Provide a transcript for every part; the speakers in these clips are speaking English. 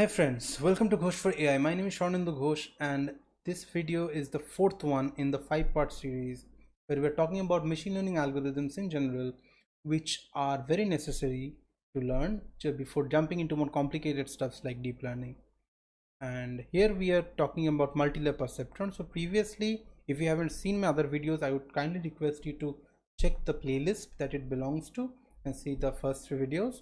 Hi friends, welcome to Ghosh for AI. My name is Shawnendu Ghosh and this video is the fourth one in the 5-part series where we're talking about machine learning algorithms in general, which are very necessary to learn before jumping into more complicated stuffs like deep learning. And here we are talking about multi-layer perceptron. So previously, if you haven't seen my other videos, I would kindly request you to check the playlist that it belongs to and see the first three videos.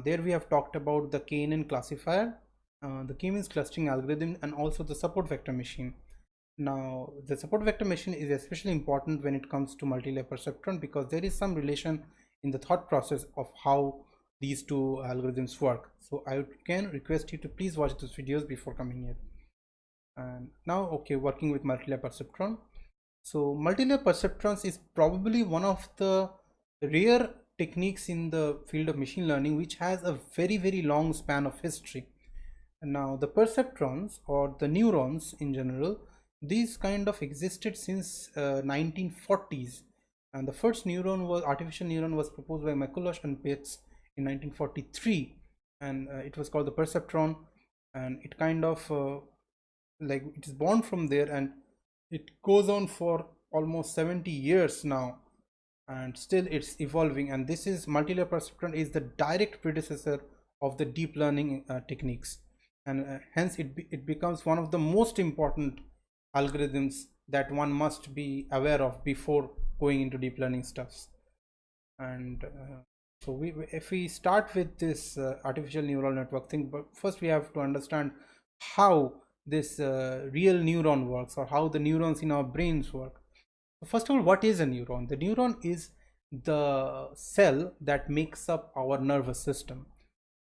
There we have talked about the KNN classifier, the k-means clustering algorithm, and also the support vector machine. Now, the support vector machine is especially important when it comes to multi-layer perceptron because there is some relation in the thought process of how these two algorithms work. So I can request you to please watch those videos before coming here. And now, okay, working with multi-layer perceptron. So multi-layer perceptrons is probably one of the rare techniques in the field of machine learning which has a very long span of history. And now the perceptrons or the neurons in general, these kind of existed since 1940s, and the first artificial neuron was proposed by McCulloch and Pitts in 1943, and it was called the perceptron, and it kind of like it is born from there, and it goes on for almost 70 years now, and still it's evolving. And this is multi-layer perceptron is the direct predecessor of the deep learning techniques, and hence it becomes one of the most important algorithms that one must be aware of before going into deep learning stuffs. And so if we start with this artificial neural network thing, but first we have to understand how this real neuron works, or how the neurons in our brains work. First of all, what is a neuron? The neuron is the cell that makes up our nervous system.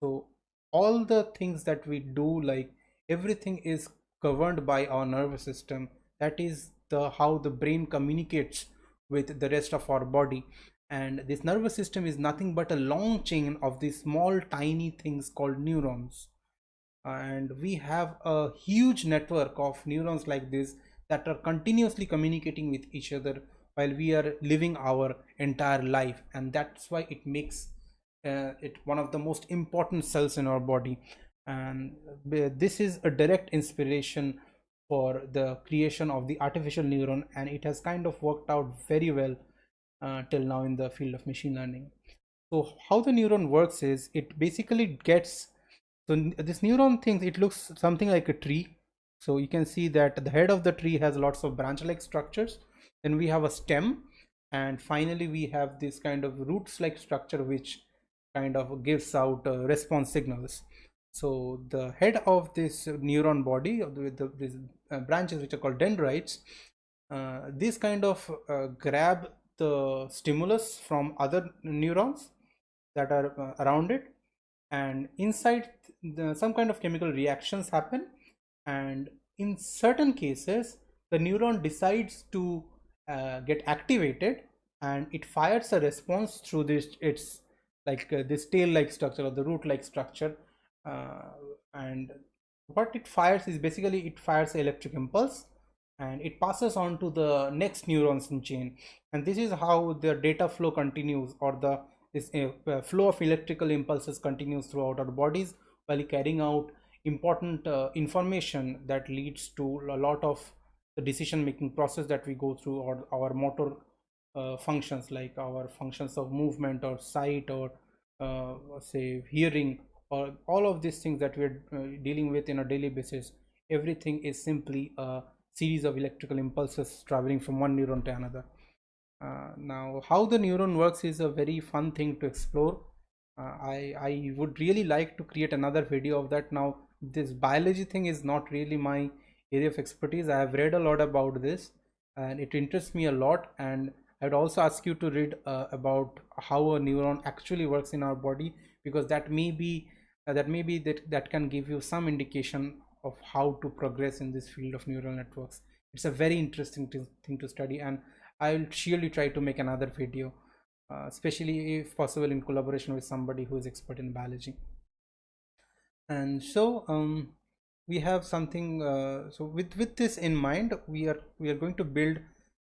So all the things that we do, like everything is governed by our nervous system. That is the how the brain communicates with the rest of our body. And this nervous system is nothing but a long chain of these small tiny things called neurons. And we have a huge network of neurons like this that are continuously communicating with each other while we are living our entire life, and that's why it makes it one of the most important cells in our body. And this is a direct inspiration for the creation of the artificial neuron, and it has kind of worked out very well till now in the field of machine learning. So how the neuron works is it basically gets, so this neuron thing, it looks something like a tree. So you can see that the head of the tree has lots of branch like structures. Then we have a stem, and finally we have this kind of roots like structure which kind of gives out response signals. So the head of this neuron body with these branches which are called dendrites, these kind of grab the stimulus from other neurons that are around it, and inside some kind of chemical reactions happen, and in certain cases the neuron decides to get activated, and it fires a response through this its like this tail like structure or the root like structure. uh, and what it fires is basically it fires an electric impulse, and it passes on to the next neurons in chain, and this is how the data flow continues, or the this flow of electrical impulses continues throughout our bodies while carrying out important information that leads to a lot of the decision making process that we go through, or our motor functions like our functions of movement or sight or say hearing, or all of these things that we're dealing with in a daily basis. Everything is simply a series of electrical impulses traveling from one neuron to another. Now how the neuron works is a very fun thing to explore. I would really like to create another video of that. Now this biology thing is not really my area of expertise. I have read a lot about this and it interests me a lot, and I would also ask you to read about how a neuron actually works in our body, because that can give you some indication of how to progress in this field of neural networks. It's a very interesting thing to study, and I'll surely try to make another video, especially if possible in collaboration with somebody who is expert in biology. And so we have something, so with this in mind, we are going to build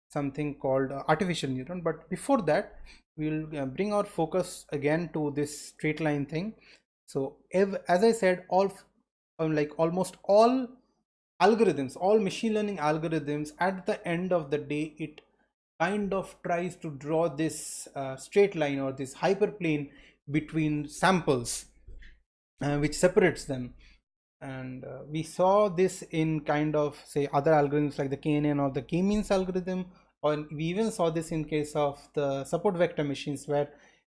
something called artificial neuron. But before that, we'll bring our focus again to this straight line thing. So as I said, like almost all algorithms, all machine learning algorithms, at the end of the day, it kind of tries to draw this straight line or this hyperplane between samples, which separates them. And we saw this in kind of say other algorithms like the KNN or the k-means algorithm, or we even saw this in case of the support vector machines, where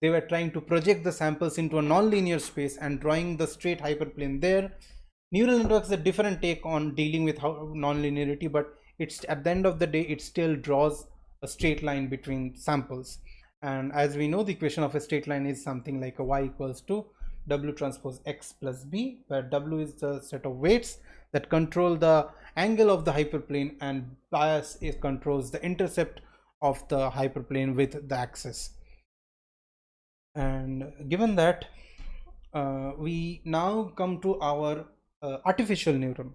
they were trying to project the samples into a non-linear space and drawing the straight hyperplane there. Neural networks is a different take on dealing with non-linearity, but it's at the end of the day it still draws a straight line between samples. And as we know, the equation of a straight line is something like a y equals to w transpose x plus b, where w is the set of weights that control the angle of the hyperplane, and bias is controls the intercept of the hyperplane with the axis. And given that, we now come to our artificial neuron.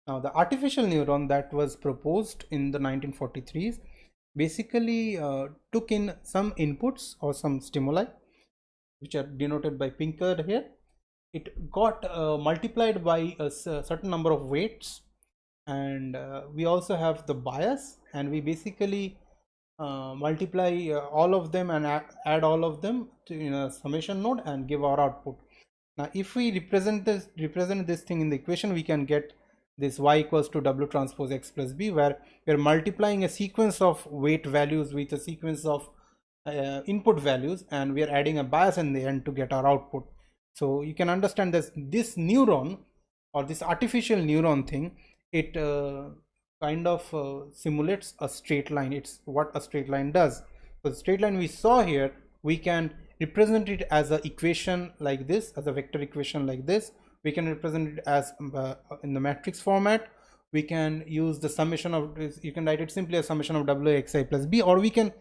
Now, the artificial neuron that was proposed in the 1943s basically took in some inputs or some stimuli, which are denoted by pink color here. It got multiplied by a certain number of weights, and we also have the bias, and we basically multiply all of them and add all of them to in a summation node and give our output. Now, if we represent this thing in the equation, we can get this y equals to w transpose x plus b, where we are multiplying a sequence of weight values with a sequence of input values, and we are adding a bias in the end to get our output. So you can understand this neuron or this artificial neuron thing, it kind of simulates a straight line. It's what a straight line does. So the straight line we saw here, we can represent it as an equation like this, as a vector equation like this. We can represent it as in the matrix format. We can use the summation of, you can write it simply as summation of wxi plus b, or we can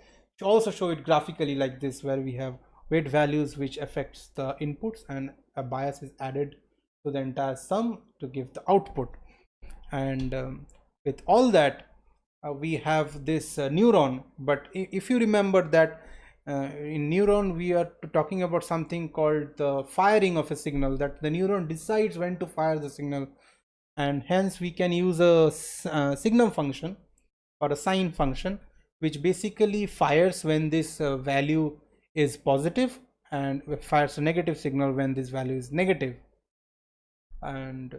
also show it graphically like this, where we have weight values which affects the inputs, and a bias is added to the entire sum to give the output. And with all that, we have this neuron. But if you remember that in neuron we are talking about something called the firing of a signal, that the neuron decides when to fire the signal, and hence we can use a signum function or a sine function, which basically fires when this value is positive, and fires a negative signal when this value is negative. And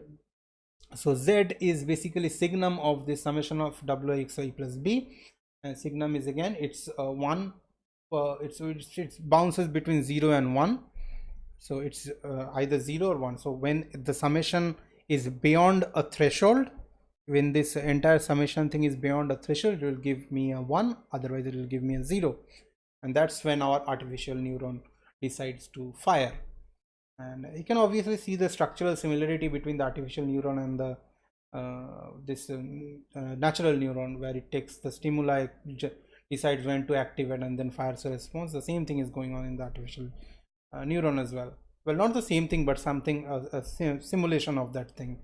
so z is basically signum of the summation of wxi plus b, and signum is again it's 1, it bounces between 0 and 1, so it's either 0 or 1. So when the summation is beyond a threshold, when this entire summation thing is beyond a threshold, it will give me a 1, otherwise it will give me a 0, and that's when our artificial neuron decides to fire. And you can obviously see the structural similarity between the artificial neuron and the natural neuron, where it takes the stimuli, decides when to activate, and then fires a response. The same thing is going on in the artificial neuron as well. Well, not the same thing, but something, a simulation of that thing.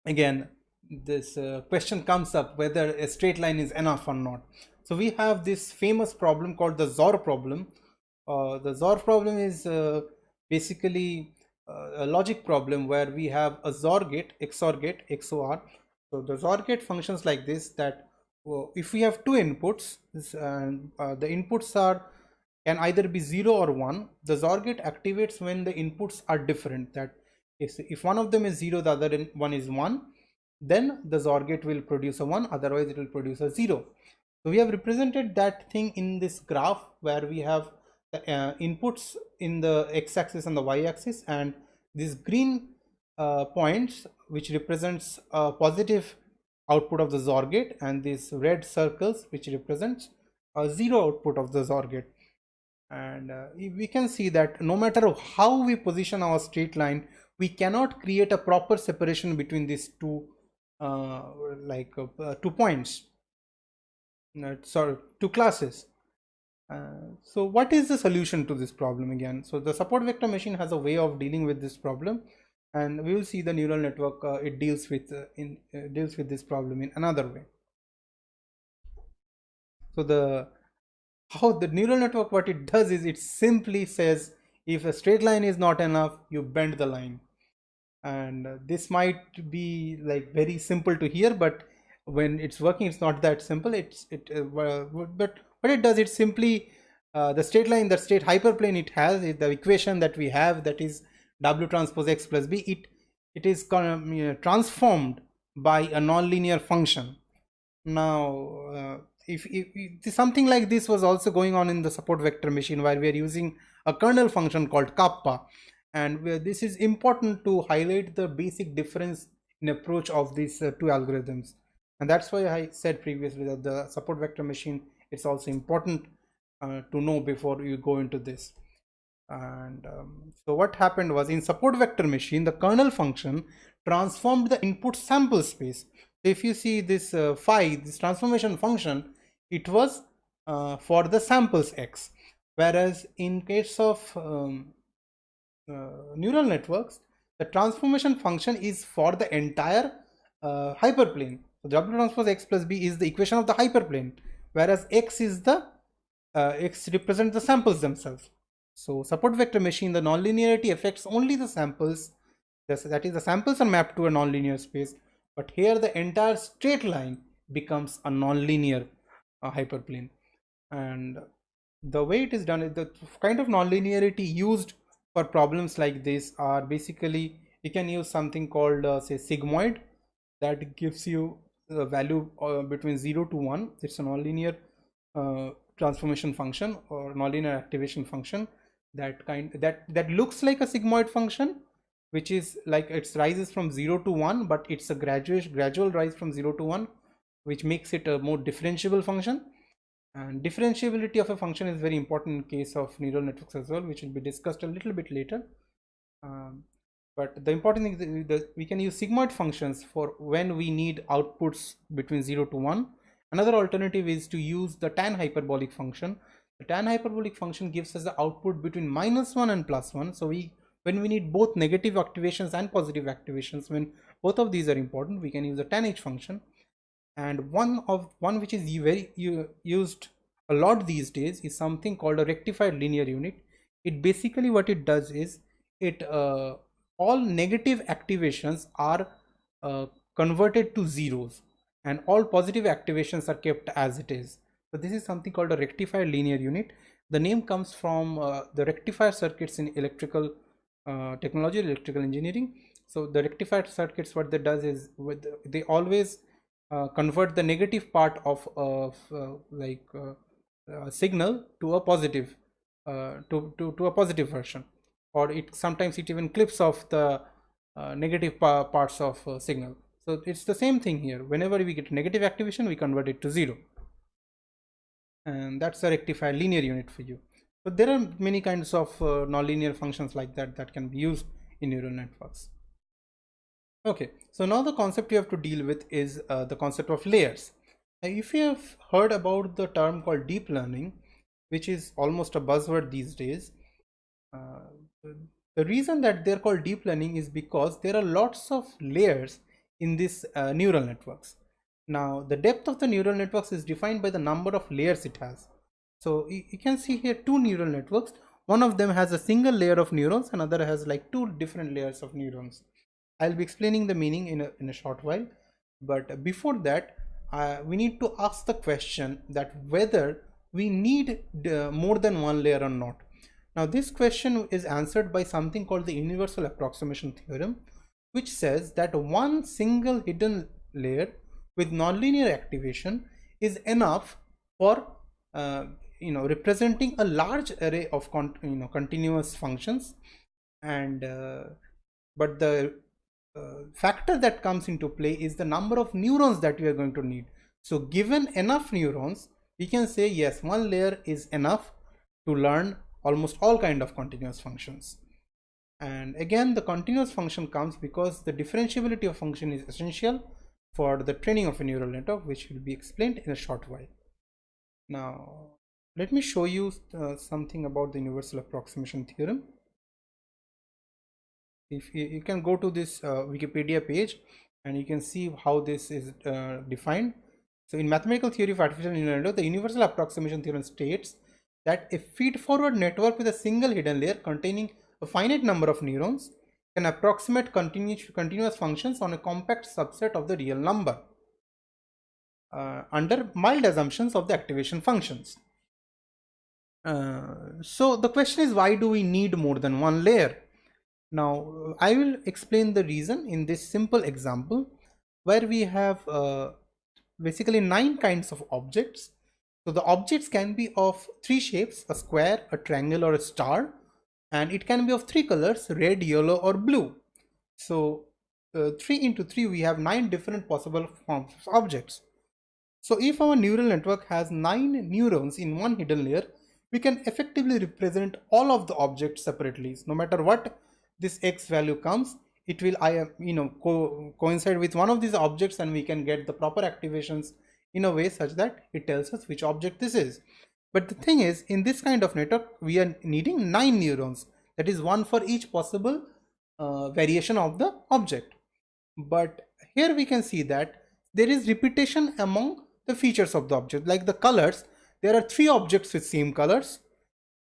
Again, this question comes up whether a straight line is enough or not. So we have this famous problem called the Zuhr problem. The Zuhr problem is basically a logic problem where we have a XOR gate, XOR. So the XOR gate functions like this, that if we have two inputs, the inputs can either be 0 or 1. The XOR gate activates when the inputs are different, that if one of them is 0, the other one is 1, then the XOR gate will produce a 1, otherwise it will produce a 0. So we have represented that thing in this graph, where we have the inputs in the x-axis and the y-axis, and these green points which represents a positive output of the XOR gate, and these red circles which represents a 0 output of the XOR gate. And we can see that no matter how we position our straight line, we cannot create a proper separation between these two 2 points, sorry, 2 classes. So what is the solution to this problem again? So the support vector machine has a way of dealing with this problem, and we will see the neural network it deals with this problem in another way. So how the neural network, what it does is it simply says If a straight line is not enough, you bend the line. And this might be like very simple to hear, but when it's working, it's not that simple. But it does it simply. The straight line, the straight hyperplane it has is the equation that we have, that is W transpose X plus B. It is transformed by a nonlinear function. Now, if something like this was also going on in the support vector machine, where we are using a kernel function called kappa, and this is important to highlight the basic difference in approach of these two algorithms. And that's why I said previously that the support vector machine, it's also important to know before you go into this. And so what happened was, in support vector machine, the kernel function transformed the input sample space. So if you see this phi, this transformation function, it was for the samples x, whereas in case of neural networks, the transformation function is for the entire hyperplane. So W transpose X plus B is the equation of the hyperplane, whereas X is the X represents the samples themselves. So support vector machine, the nonlinearity affects only the samples. That is, the samples are mapped to a nonlinear space, but here the entire straight line becomes a nonlinear hyperplane. And the way it is done is, the kind of nonlinearity used for problems like this are basically, you can use something called say sigmoid, that gives you a value between 0 to 1. It's a nonlinear transformation function or nonlinear activation function that looks like a sigmoid function, which is like it rises from 0 to 1, but it's a gradual rise from 0 to 1, which makes it a more differentiable function. And differentiability of a function is very important in case of neural networks as well, which will be discussed a little bit later. But the important thing is that we can use sigmoid functions for when we need outputs between 0 to 1. Another alternative is to use the tan hyperbolic function. The tan hyperbolic function gives us the output between -1 and +1. So when we need both negative activations and positive activations, when both of these are important, we can use the tan h function. And one which is very used a lot these days is something called a rectified linear unit. It basically, what it does is, it all negative activations are converted to zeros, and all positive activations are kept as it is. So this is something called a rectified linear unit. The name comes from the rectifier circuits in electrical technology, electrical engineering. So the rectified circuits, what that does is, they always convert the negative part of signal to a positive to a positive version, or it sometimes it even clips off the negative parts of signal. So it's the same thing here. Whenever we get negative activation, we convert it to 0, and that's a rectified linear unit for you. So there are many kinds of nonlinear functions like that that can be used in neural networks. Okay, so now the concept you have to deal with is the concept of layers. Now, if you have heard about the term called deep learning, which is almost a buzzword these days, the reason that they're called deep learning is because there are lots of layers in these neural networks. Now, the depth of the neural networks is defined by the number of layers it has. So you can see here two neural networks. One of them has a single layer of neurons, another has like two different layers of neurons. I'll be explaining the meaning in a short while, but before that, we need to ask the question that whether we need more than one layer or not. Now, this question is answered by something called the universal approximation theorem, which says that one single hidden layer with nonlinear activation is enough for representing a large array of continuous functions. And but the factor that comes into play is the number of neurons that we are going to need. So given enough neurons, we can say yes, one layer is enough to learn almost all kind of continuous functions. And again, the continuous function comes because the differentiability of function is essential for the training of a neural network, which will be explained in a short while. Now let me show you something about the universal approximation theorem. If you can go to this Wikipedia page, and you can see how this is defined. So in mathematical theory of artificial neural network, the universal approximation theorem states that a feed-forward network with a single hidden layer containing a finite number of neurons can approximate continuous functions on a compact subset of the real number under mild assumptions of the activation functions. So the question is, why do we need more than one layer? Now, I will explain the reason in this simple example where we have basically 9 kinds of objects. So the objects can be of 3 shapes: a square, a triangle, or a star, and it can be of 3 colors: red, yellow, or blue. So 3 into 3, we have 9 different possible forms of objects. So if our neural network has 9 neurons in one hidden layer, we can effectively represent all of the objects separately. So no matter what this x value comes, it will coincide with one of these objects, and we can get the proper activations in a way such that it tells us which object this is. But the thing is, in this kind of network, we are needing 9 neurons, that is one for each possible variation of the object. But here we can see that there is repetition among the features of the object. Like the colors, there are 3 objects with same colors,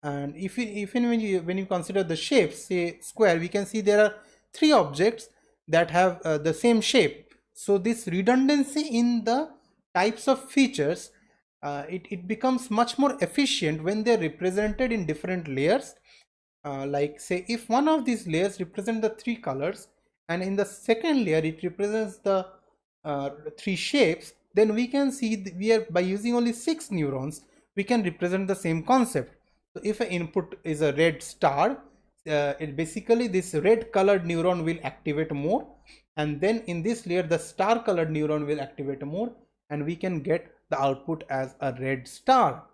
and when you consider the shapes, say square, we can see there are 3 objects that have the same shape. So this redundancy in the types of features, it becomes much more efficient when they're represented in different layers. Like say, if one of these layers represent the 3 colors, and in the second layer it represents the 3 shapes, then we can see we are, by using only 6 neurons, we can represent the same concept. So if an input is a red star, it basically this red colored neuron will activate more, and then in this layer the star colored neuron will activate more, and we can get the output as a red star.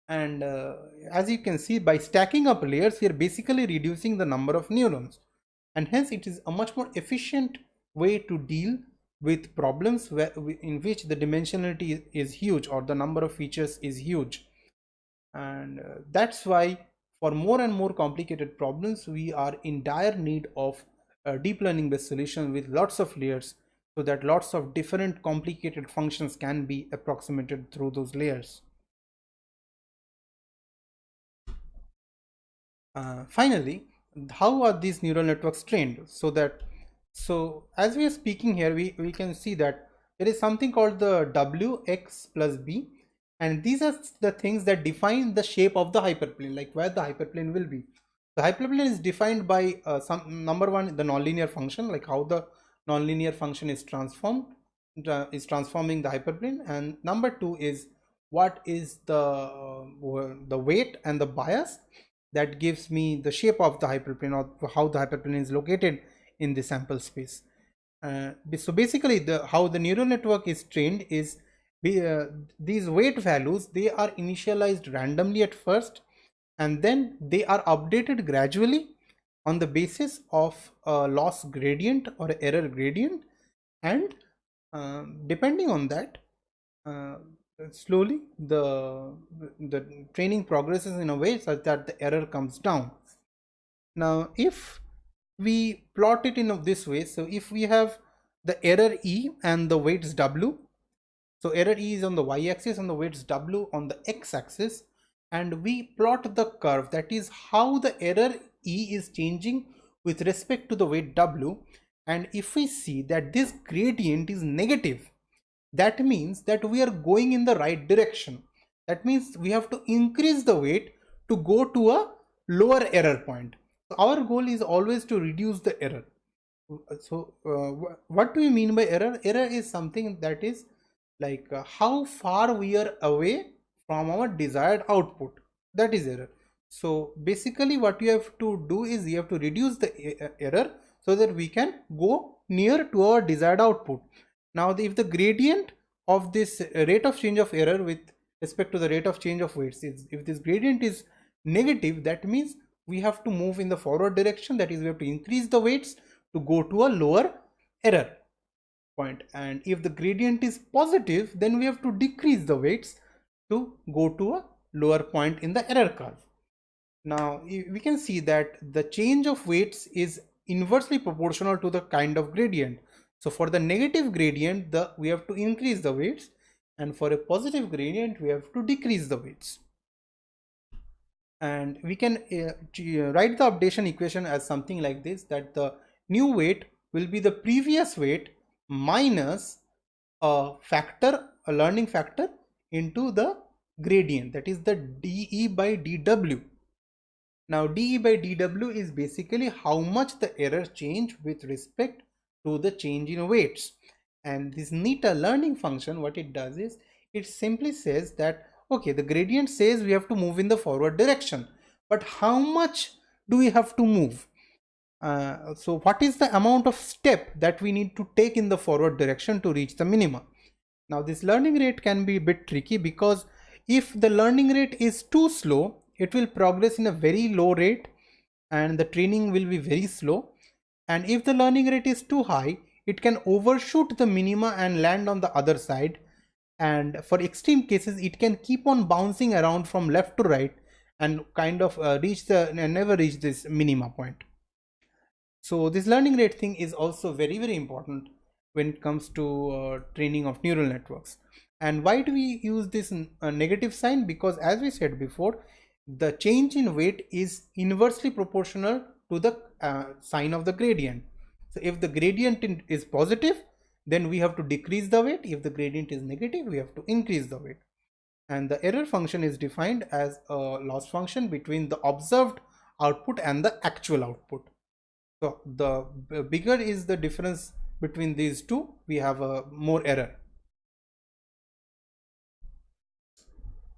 And as you can see, by stacking up layers, we are basically reducing the number of neurons, and hence it is a much more efficient way to deal with problems in which the dimensionality is huge or the number of features is huge. And that's why for more and more complicated problems, we are in dire need of a deep learning based solution with lots of layers, so that lots of different complicated functions can be approximated through those layers. Finally, how are these neural networks trained? So as we are speaking here, we can see that there is something called the W, X plus B, and these are the things that define the shape of the hyperplane, like where the hyperplane will be. The hyperplane is defined by some number one, the nonlinear function, like how the nonlinear function is transforming the hyperplane, and number two is what is the weight and the bias that gives me the shape of the hyperplane, or how the hyperplane is located in the sample space. So basically how the neural network is trained is these weight values, they are initialized randomly at first, and then they are updated gradually on the basis of a loss gradient or error gradient, and depending on that, slowly the training progresses in a way such that the error comes down. Now if we plot it in this way, so if we have the error E and the weights W, so error E is on the y-axis and the weights W on the x-axis, and we plot the curve, that is how the error E is changing with respect to the weight W, and if we see that this gradient is negative, that means that we are going in the right direction. That means we have to increase the weight to go to a lower error point. So our goal is always to reduce the error. So what do we mean by error? Error is something that is like how far we are away from our desired output. That is error. So basically what you have to do is you have to reduce the error so that we can go near to our desired output. Now if the gradient of this rate of change of error with respect to the rate of change of weights is, if this gradient is negative, that means we have to move in the forward direction, that is we have to increase the weights to go to a lower error point. And if the gradient is positive, then we have to decrease the weights to go to a lower point in the error curve. Now we can see that the change of weights is inversely proportional to the kind of gradient. So for the negative gradient, we have to increase the weights, and for a positive gradient we have to decrease the weights. And we can write the updation equation as something like this, that the new weight will be the previous weight minus a learning factor into the gradient, that is the dE by dW. Now dE by dW is basically how much the error change with respect to the change in weights. And this neta learning function, what it does is it simply says that okay, the gradient says we have to move in the forward direction, but how much do we have to move? So what is the amount of step that we need to take in the forward direction to reach the minima? Now this learning rate can be a bit tricky, because if the learning rate is too slow, it will progress in a very low rate and the training will be very slow. And if the learning rate is too high, it can overshoot the minima and land on the other side. And for extreme cases, it can keep on bouncing around from left to right and kind of never reach this minima point. So this learning rate thing is also very important when it comes to training of neural networks. And why do we use this negative sign? Because as we said before, the change in weight is inversely proportional to the sign of the gradient. So if the gradient is positive, then we have to decrease the weight. If the gradient is negative, we have to increase the weight. And the error function is defined as a loss function between the observed output and the actual output. So the bigger is the difference between these two, we have a more error.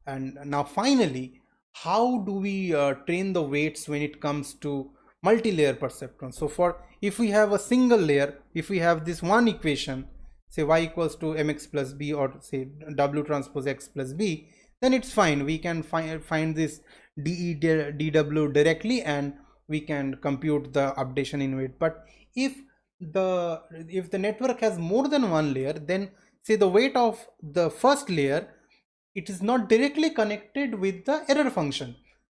And now finally, how do we train the weights when it comes to multi-layer perceptron? So for if we have a single layer, if we have this one equation, say y equals to mx plus b, or say w transpose x plus b, then it's fine. We can find this dw directly and we can compute the updation in weight. But if the network has more than one layer, then say the weight of the first layer, it is not directly connected with the error function,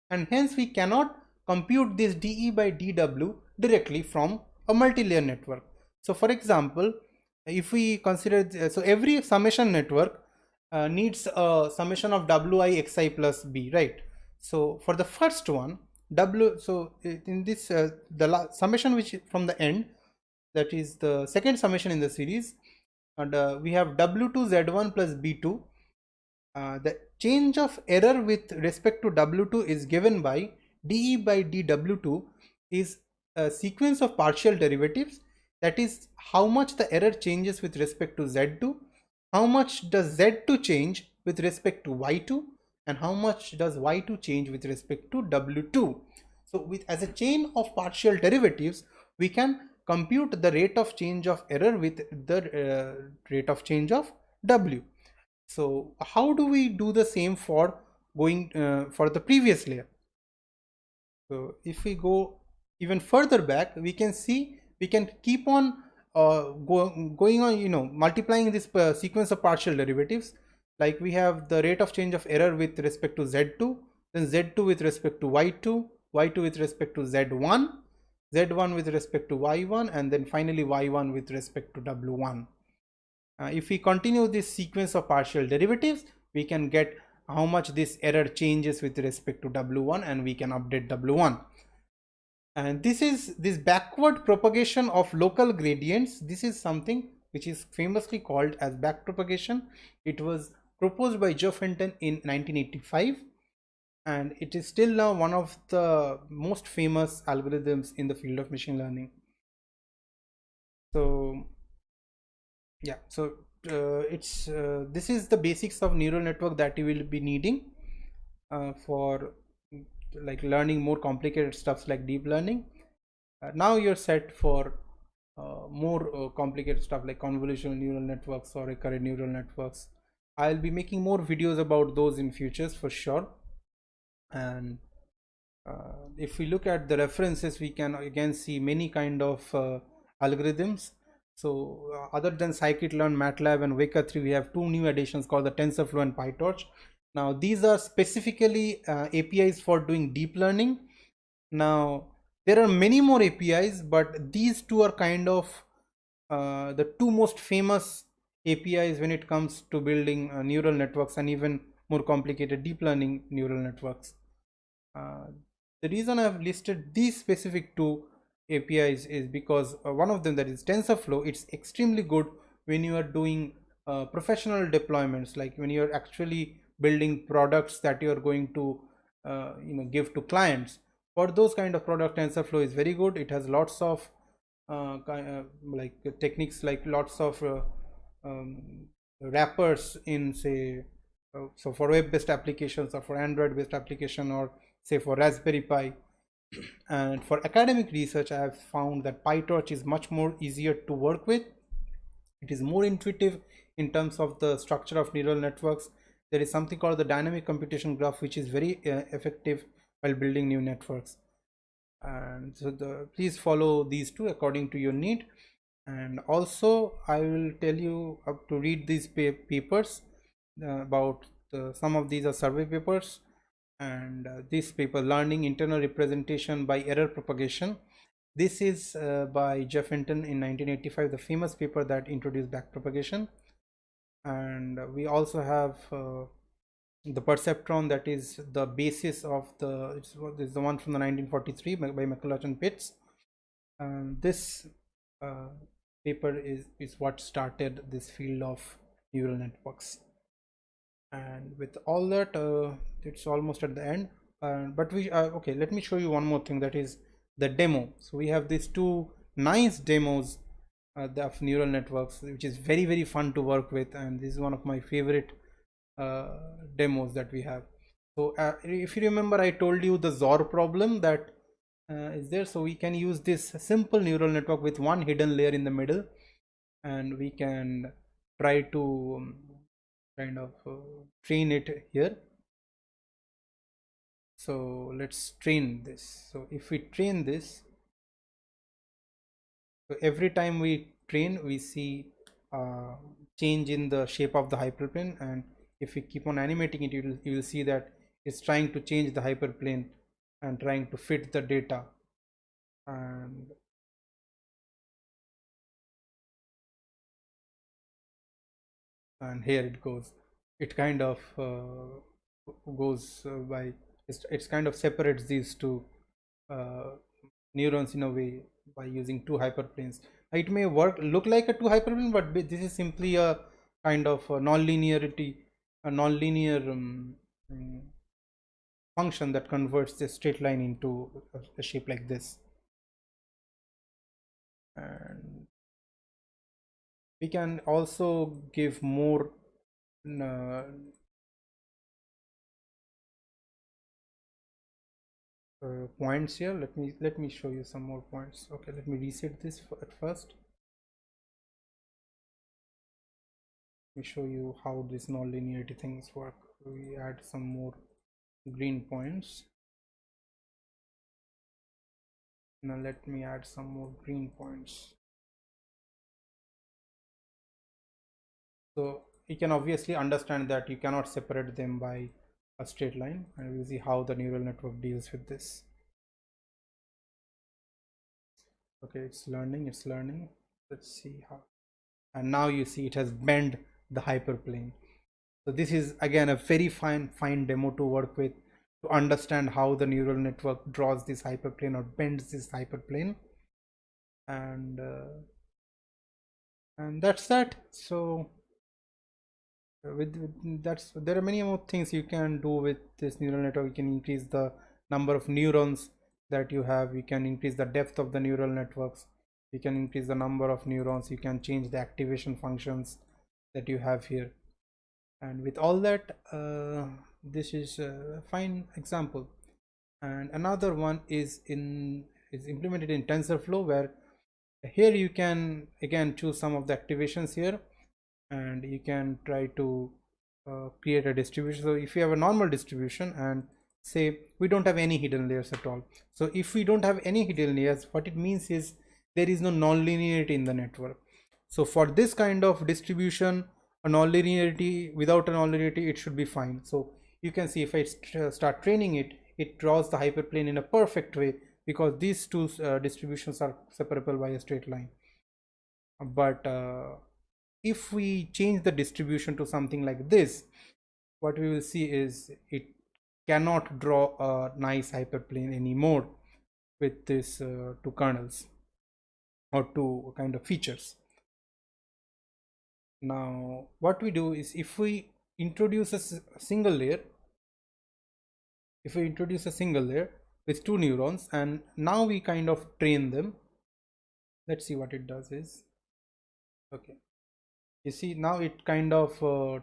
and hence we cannot compute this dE by dW directly from a multi-layer network. So for example, if we consider, so every summation network needs a summation of wi xi plus b, right? So for the first one, so in this the summation which from the end, that is the second summation in the series, and we have w2 z1 plus b2. The change of error with respect to w2 is given by dE by dw2 is a sequence of partial derivatives, that is how much the error changes with respect to z2, how much does z2 change with respect to y2, and how much does y2 change with respect to w2. So with as a chain of partial derivatives, we can compute the rate of change of error with the rate of change of w. So how do we do the same for going for the previous layer? So if we go even further back, we can see we can keep on going on, multiplying this sequence of partial derivatives. Like we have the rate of change of error with respect to z2, then z2 with respect to y2, y2 with respect to z1, z1 with respect to y1, and then finally y1 with respect to w1. If we continue this sequence of partial derivatives, we can get how much this error changes with respect to w1, and we can update w1. And this backward propagation of local gradients. This is something which is famously called as backpropagation. It was proposed by Joe Fenton in 1985, and it is still now one of the most famous algorithms in the field of machine learning. So yeah, so this is the basics of neural network that you will be needing for like learning more complicated stuffs like deep learning. Now you're set for more complicated stuff like convolutional neural networks or recurrent neural networks. I'll be making more videos about those in futures for sure. And if we look at the references, we can again see many kind of algorithms. So other than scikit-learn, MATLAB, and Weka 3, we have two new additions called the TensorFlow and PyTorch. Now these are specifically APIs for doing deep learning. Now there are many more APIs, but these two are kind of the two most famous APIs when it comes to building neural networks and even more complicated deep learning neural networks. Uh, the reason I've listed these specific two APIs is because one of them, that is TensorFlow, it's extremely good when you are doing professional deployments, like when you're actually building products that you're going to give to clients. For those kind of product, TensorFlow is very good. It has lots of like techniques, like lots of wrappers in, say, so for web based applications, or for Android based application, or say for Raspberry Pi. And for academic research, I have found that PyTorch is much more easier to work with. It is more intuitive in terms of the structure of neural networks. There is something called the dynamic computation graph, which is very effective while building new networks. And so please follow these two according to your need. And also I will tell you up to read these papers about some of these are survey papers. And this paper, learning internal representation by error propagation, this is by Jeff Hinton in 1985, the famous paper that introduced backpropagation. And we also have the perceptron, that is the basis of the, this is the one from the 1943 by McCulloch and Pitts. This paper is what started this field of neural networks. And with all that, it's almost at the end. But we okay, let me show you one more thing, that is the demo. So we have these two nice demos of neural networks, which is very fun to work with, and this is one of my favorite demos that we have. So if you remember, I told you the Zuhr problem that is there. So we can use this simple neural network with one hidden layer in the middle, and we can try to kind of train it here. So let's train this. So if we train this, so every time we train, we see change in the shape of the hyperplane, and if we keep on animating it, you will see that it's trying to change the hyperplane and trying to fit the data. And here it goes. It kind of goes by, it's kind of separates these two neurons in a way by using two hyperplanes. It may look like a two hyperplane, but this is simply a kind of a non-linearity, a non-linear function that converts the straight line into a shape like this. And we can also give more points here. Let me show you some more points. Okay, let me reset this at first. Let me show you how these non-linearity things work. We add some more green points. Now let me add some more green points. So you can obviously understand that you cannot separate them by a straight line, and we'll see how the neural network deals with this. Okay, it's learning. Let's see how. And now you see it has bent the hyperplane. So this is again a very fine demo to work with, to understand how the neural network draws this hyperplane or bends this hyperplane. And that's that. So that's, there are many more things you can do with this neural network. You can increase the number of neurons that you have, you can increase the depth of the neural networks, you can increase the number of neurons, you can change the activation functions that you have here. And with all that, this is a fine example. And another one is implemented in TensorFlow, where here you can again choose some of the activations here, and you can try to create a distribution. So if you have a normal distribution, and say we don't have any hidden layers at all, so if we don't have any hidden layers, what it means is there is no non-linearity in the network. So for this kind of distribution, a non-linearity, without a non-linearity, it should be fine. So you can see if I start training it, it draws the hyperplane in a perfect way, because these two distributions are separable by a straight line. But if we change the distribution to something like this, what we will see is it cannot draw a nice hyperplane anymore with this two kernels or two kind of features. Now what we do is, if we introduce a single layer, with two neurons, and now we kind of train them. Let's see what it does is, okay, you see now it kind of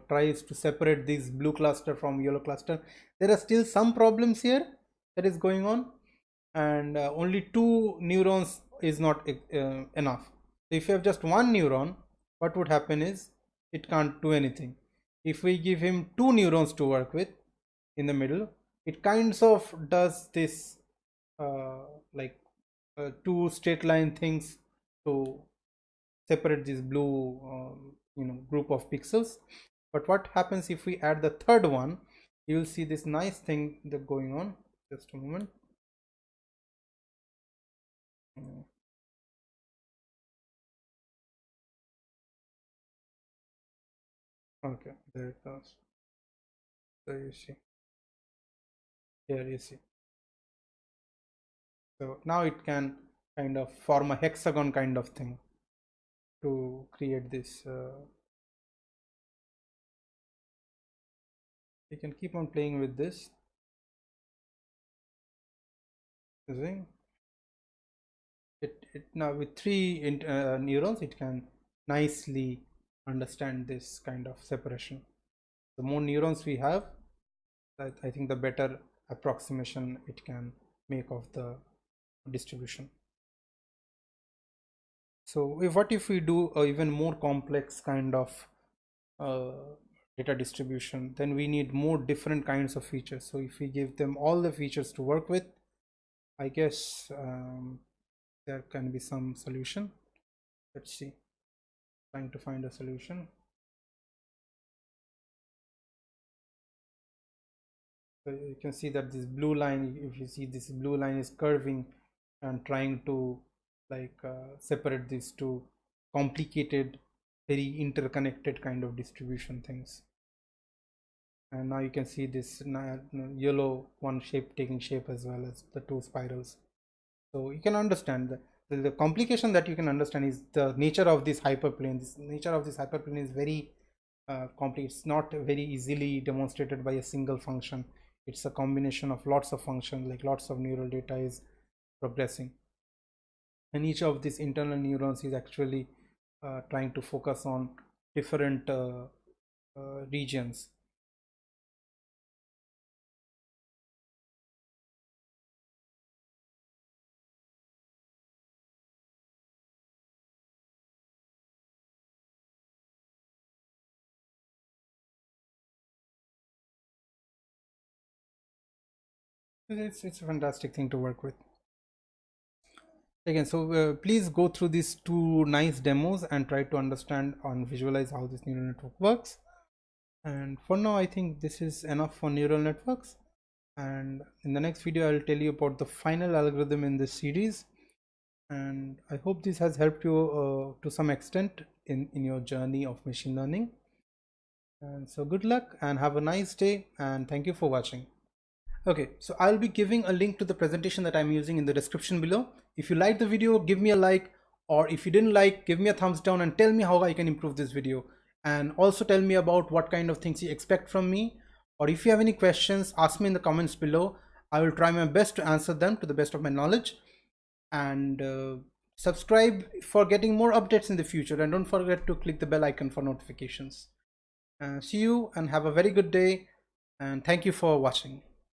tries to separate this blue cluster from yellow cluster. There are still some problems here that is going on, and only two neurons is not enough. So if you have just one neuron, what would happen is it can't do anything. If we give him two neurons to work with in the middle, it kinds of does this like two straight line things to separate this blue group of pixels. But what happens if we add the third one? You will see this nice thing that going on. Just a moment. Okay, there it goes. So you see here, you see, so now it can kind of form a hexagon kind of thing to create this. You can keep on playing with this. See? It now with three neurons, it can nicely understand this kind of separation. The more neurons we have, I think the better approximation it can make of the distribution. So what if we do a even more complex kind of data distribution? Then we need more different kinds of features. So if we give them all the features to work with, I guess there can be some solution. Let's see, trying to find a solution. So you can see that this blue line, if you see this blue line is curving and trying to like separate these two complicated, very interconnected kind of distribution things. And now you can see this yellow one shape taking shape as well as the two spirals. So you can understand the complication that you can understand is the nature of this hyperplane. This nature of this hyperplane is very complex. It's not very easily demonstrated by a single function. It's a combination of lots of functions, like lots of neural data is progressing, and each of these internal neurons is actually trying to focus on different regions. It's a fantastic thing to work with. Again, so please go through these two nice demos and try to understand and visualize how this neural network works. And for now, I think this is enough for neural networks. And in the next video, I'll tell you about the final algorithm in this series. And I hope this has helped you to some extent in your journey of machine learning. And so good luck and have a nice day, and thank you for watching. Okay, so I'll be giving a link to the presentation that I'm using in the description below. If you liked the video, give me a like, or if you didn't like, give me a thumbs down and tell me how I can improve this video. And also tell me about what kind of things you expect from me, or if you have any questions, ask me in the comments below. I will try my best to answer them to the best of my knowledge. And subscribe for getting more updates in the future, and don't forget to click the bell icon for notifications. See you and have a very good day, and thank you for watching.